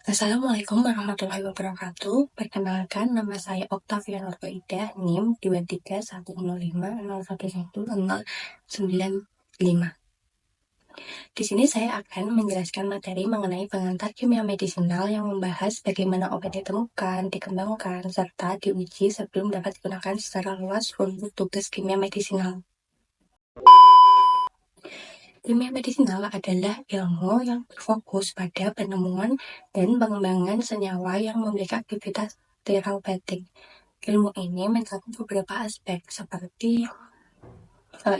Assalamualaikum warahmatullahi wabarakatuh. Perkenalkan, nama saya Oktavia Nurkoida, NIM 231050110095. Di sini saya akan menjelaskan materi mengenai pengantar kimia medisinal yang membahas bagaimana obat ditemukan, dikembangkan, serta diuji sebelum dapat digunakan secara luas untuk tugas kimia medisinal. Kimia medisinal adalah ilmu yang berfokus pada penemuan dan pengembangan senyawa yang memiliki aktivitas terapeutik. Ilmu ini mencakup beberapa aspek seperti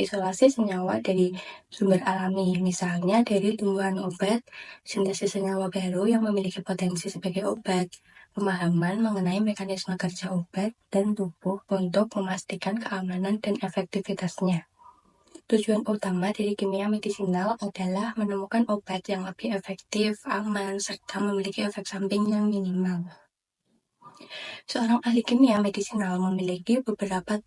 isolasi senyawa dari sumber alami, misalnya dari tumbuhan obat, sintesis senyawa baru yang memiliki potensi sebagai obat, pemahaman mengenai mekanisme kerja obat dan tubuh untuk memastikan keamanan dan efektivitasnya. Tujuan utama dari kimia medisinal adalah menemukan obat yang lebih efektif, aman, serta memiliki efek samping yang minimal. Seorang ahli kimia medisinal memiliki beberapa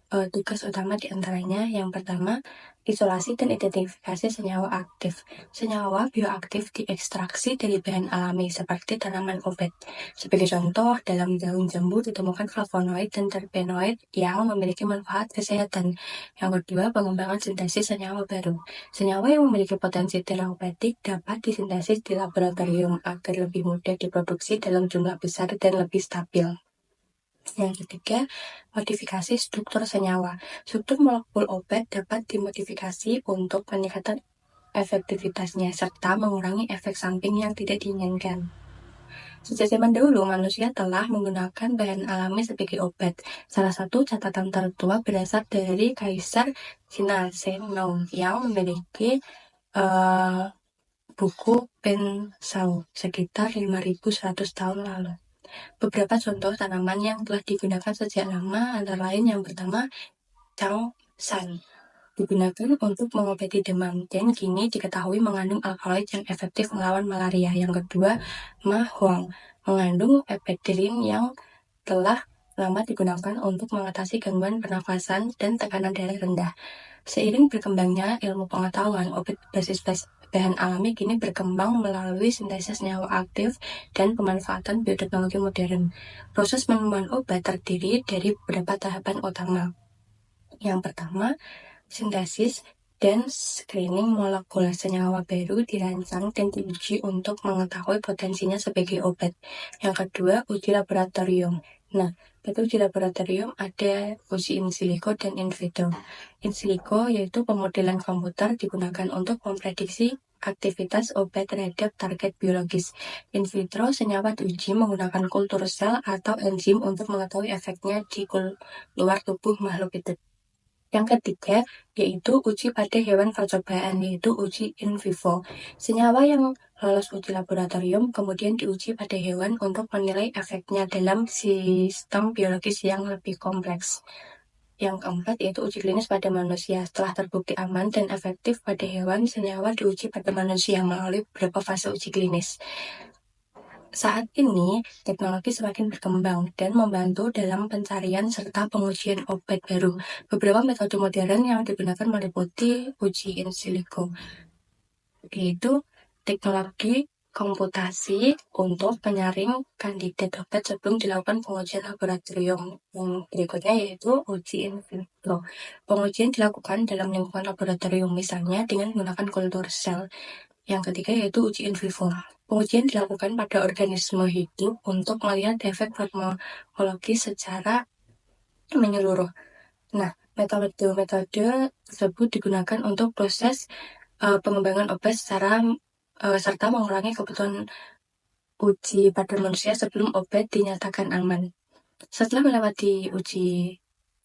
tugas utama diantaranya. Yang pertama, isolasi dan identifikasi senyawa aktif. Senyawa bioaktif diekstraksi dari bahan alami seperti tanaman obat. Sebagai contoh, dalam daun jambu ditemukan flavonoid dan terpenoid yang memiliki manfaat kesehatan. Yang kedua, pengembangan sintesis senyawa baru. Senyawa yang memiliki potensi terapeutik dapat disintesis di laboratorium agar lebih mudah diproduksi dalam jumlah besar dan lebih stabil. Yang ketiga, modifikasi struktur senyawa. Struktur molekul obat dapat dimodifikasi untuk peningkatan efektivitasnya serta mengurangi efek samping yang tidak diinginkan. Sejak zaman dahulu, manusia telah menggunakan bahan alami sebagai obat. Salah satu catatan tertua berasal dari Kaisar Cina Zheng yang memiliki buku Pen Sao sekitar 5.100 tahun lalu. Beberapa contoh tanaman yang telah digunakan sejak lama antara lain yang pertama, Changsan, digunakan untuk mengobati demam dan kini diketahui mengandung alkaloid yang efektif melawan malaria. Yang kedua, Ma Huang, mengandung epedrin yang telah lama digunakan untuk mengatasi gangguan pernafasan dan tekanan darah rendah. Seiring berkembangnya ilmu pengetahuan, obat basis bahan alami kini berkembang melalui sintesis senyawa aktif dan pemanfaatan bioteknologi modern. Proses penemuan obat terdiri dari beberapa tahapan utama. Yang pertama, sintesis dan screening molekul senyawa baru dirancang dan diuji untuk mengetahui potensinya sebagai obat. Yang kedua, uji laboratorium. Nah, pada uji laboratorium ada uji in silico dan in vitro. In silico yaitu pemodelan komputer digunakan untuk memprediksi aktivitas obat terhadap target biologis. In vitro, senyawa diuji menggunakan kultur sel atau enzim untuk mengetahui efeknya di luar tubuh makhluk hidup. Yang ketiga, yaitu uji pada hewan percobaan, yaitu uji in vivo. Senyawa yang lolos uji laboratorium kemudian diuji pada hewan untuk menilai efeknya dalam sistem biologis yang lebih kompleks. Yang keempat, yaitu uji klinis pada manusia. Setelah terbukti aman dan efektif pada hewan, senyawa diuji pada manusia melalui beberapa fase uji klinis. Saat ini, teknologi semakin berkembang dan membantu dalam pencarian serta pengujian obat baru. Beberapa metode modern yang digunakan meliputi uji in silico, yaitu teknologi komputasi untuk penyaring kandidat obat sebelum dilakukan pengujian laboratorium. Yang berikutnya yaitu uji in vitro. Pengujian dilakukan dalam lingkungan laboratorium, misalnya dengan menggunakan kultur sel. Yang ketiga yaitu uji in vivo. Pengujian dilakukan pada organisme hidup untuk melihat efek farmakologi secara menyeluruh. Nah, metode-metode tersebut digunakan untuk proses pengembangan obat serta mengurangi kebutuhan uji pada manusia sebelum obat dinyatakan aman. Setelah melewati uji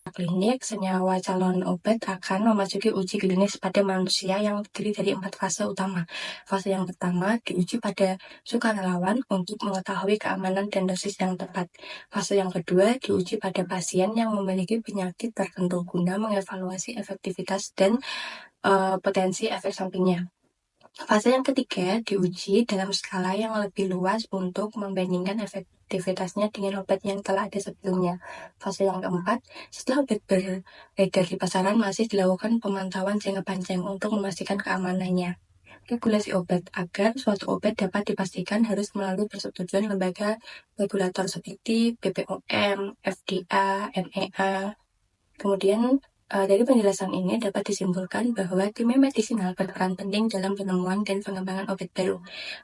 klinik, senyawa calon obat akan memasuki uji klinis pada manusia yang terdiri dari 4 fase utama. Fase yang pertama diuji pada sukarelawan untuk mengetahui keamanan dan dosis yang tepat. Fase yang kedua diuji pada pasien yang memiliki penyakit tertentu guna mengevaluasi efektivitas dan potensi efek sampingnya. Fase yang ketiga diuji dalam skala yang lebih luas untuk membandingkan efektivitasnya dengan obat yang telah ada sebelumnya. Fase yang keempat, setelah obat beredar di pasaran masih dilakukan pemantauan jangka panjang untuk memastikan keamanannya. regulasi obat agar suatu obat dapat dipastikan harus melalui persetujuan lembaga regulator seperti BPOM, FDA, MEA. Kemudian dari penjelasan ini dapat disimpulkan bahwa kimia medisinal berperan penting dalam penemuan dan pengembangan obat baru.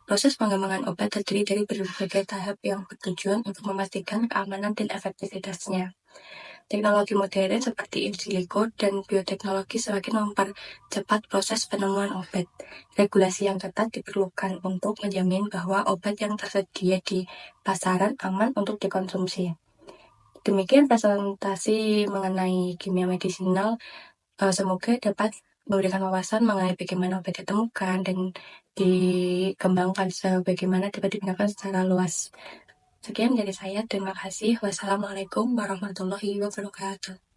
Proses pengembangan obat terdiri dari berbagai tahap yang bertujuan untuk memastikan keamanan dan efektivitasnya. Teknologi modern seperti in silico dan bioteknologi semakin mempercepat proses penemuan obat. Regulasi yang ketat diperlukan untuk menjamin bahwa obat yang tersedia di pasaran aman untuk dikonsumsi. Demikian presentasi mengenai kimia medisinal. Semoga dapat memberikan wawasan mengenai bagaimana obat ditemukan dan dikembangkan sebagaimana dapat digunakan secara luas. Sekian dari saya, terima kasih. Wassalamualaikum warahmatullahi wabarakatuh.